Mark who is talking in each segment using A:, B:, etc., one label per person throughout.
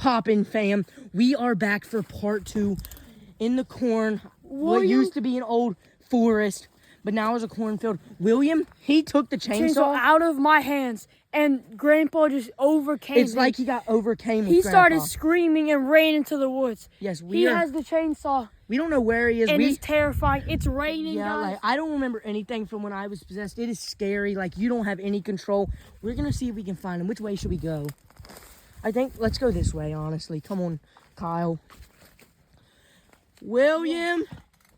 A: poppin', fam? We are back for part 2 in the corn. What used to be an old forest, but now is a cornfield. William, he took the chainsaw
B: out of my hands, and Grandpa just overcame
A: It's like he got overcame with
B: He started
A: Grandpa.
B: screaming and ran into the woods.
A: Yes,
B: he has the chainsaw.
A: We don't know where he is.
B: And it's terrifying. It's raining,
A: yeah,
B: guys.
A: like, I don't remember anything from when I was possessed. It is scary. Like, you don't have any control. We're going to see if we can find him. Which way should we go? I think, let's go this way, honestly. Come on, Kyle. William.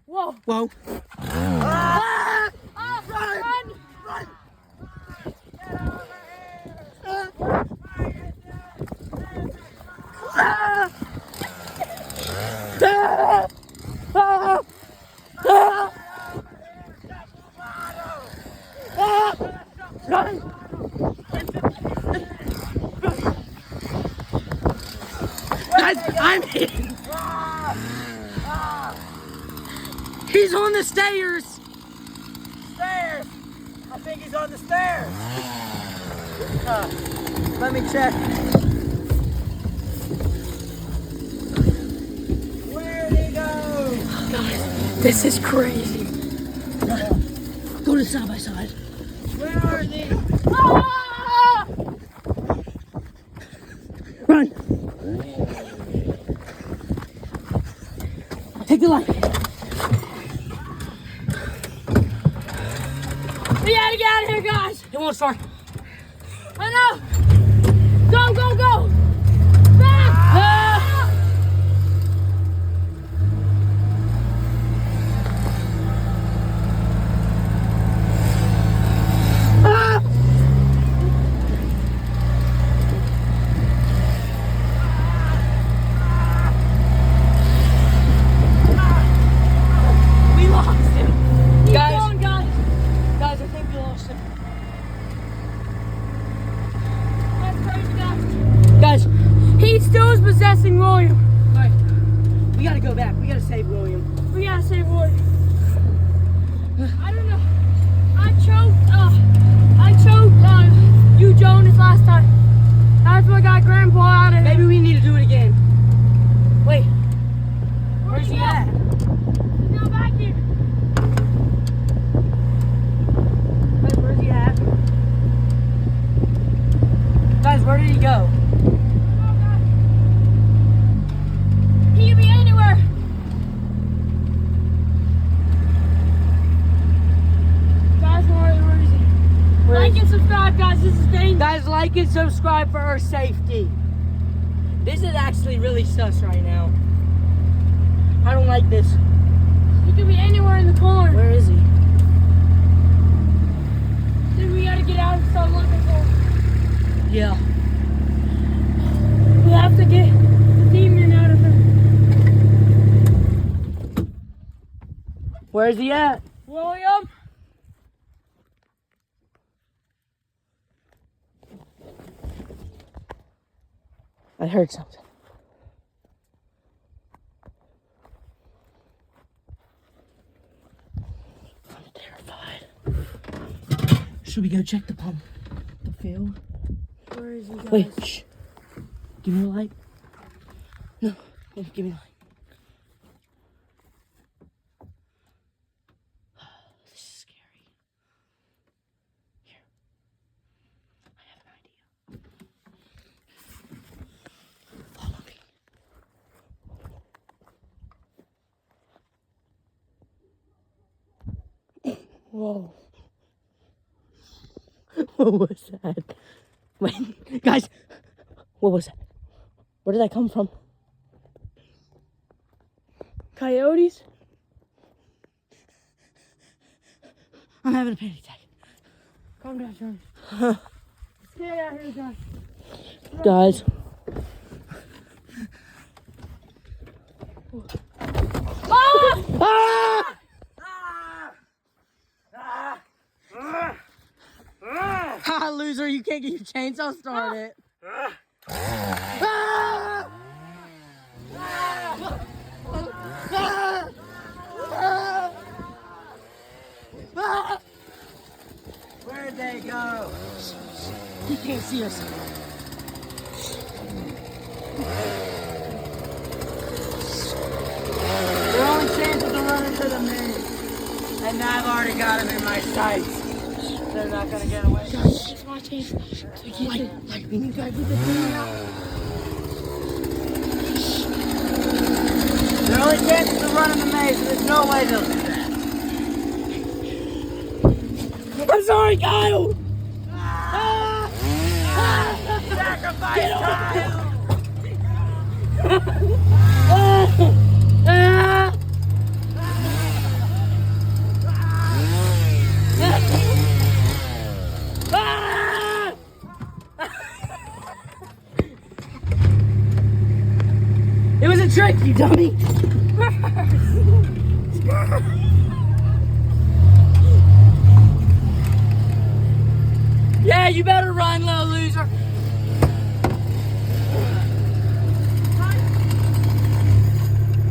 B: Whoa.
A: Whoa.
B: Ah! Ah! Run!
A: Run! Ah! Ah! Ah! Ah! Ah! Run! Guys, I'm here. He's on the stairs.
C: Stairs. I think he's on the stairs.
A: Let me check.
C: Where'd he go?
B: Guys, this is crazy.
A: Go to side by side.
C: Where are they?
B: Ah!
A: Run. Take the light.
B: We gotta get out of here, guys.
A: It won't start.
B: I know. Go, go, go. Back. Ah!
A: Ah! We lost him.
B: Keep
A: Guys.
B: going, guys.
A: Guys, I think we lost him.
B: That's crazy, guys.
A: Guys,
B: He still is possessing William.
A: we gotta go back. We gotta save William.
B: We gotta save William. I don't know. I choked you Jonas last time. That's what got Grandpa out of
A: Maybe we need to do it again. Wait,
B: Where's
A: he at?
B: Now back here.
A: Guys, where's he at? Guys, where did he go?
B: He could be anywhere. Guys, where is he?
A: Where
B: Like
A: is
B: and subscribe, guys. This is dangerous.
A: Guys, like and subscribe for our safety. This is actually really sus right now. I don't like this.
B: He could be anywhere in the corner.
A: Where is he?
B: Then we gotta get out and start looking for him.
A: Yeah.
B: We have to get the demon out of him.
A: Where is he at?
B: William?
A: I heard something. I'm terrified. Should we go check the pump? The field?
B: Where is he, guys?
A: Wait, shh. Give me the light. No, give me the light. This is scary. Here. I have an idea. Follow me. Whoa. What was that? Wait, guys. What was that? Where did that come from?
B: Coyotes?
A: I'm having a panic attack.
B: Calm down, Jonas. Let's get out of here, guys.
A: Guys.
B: Ah!
A: Ah! Ha, loser, you can't get your chainsaw started. Ah!
C: Where'd they go?
A: He can't see us.
C: And I've already got him in my sights. They're not gonna get away.
B: Just watch me.
A: Like, we need to get the thing out.
C: Their only chance is to run in the maze, and there's no way they'll do that.
A: I'm sorry, Kyle.
C: Sacrifice Kyle!
A: It was a trick, you dummy. Yeah, you better run, little loser.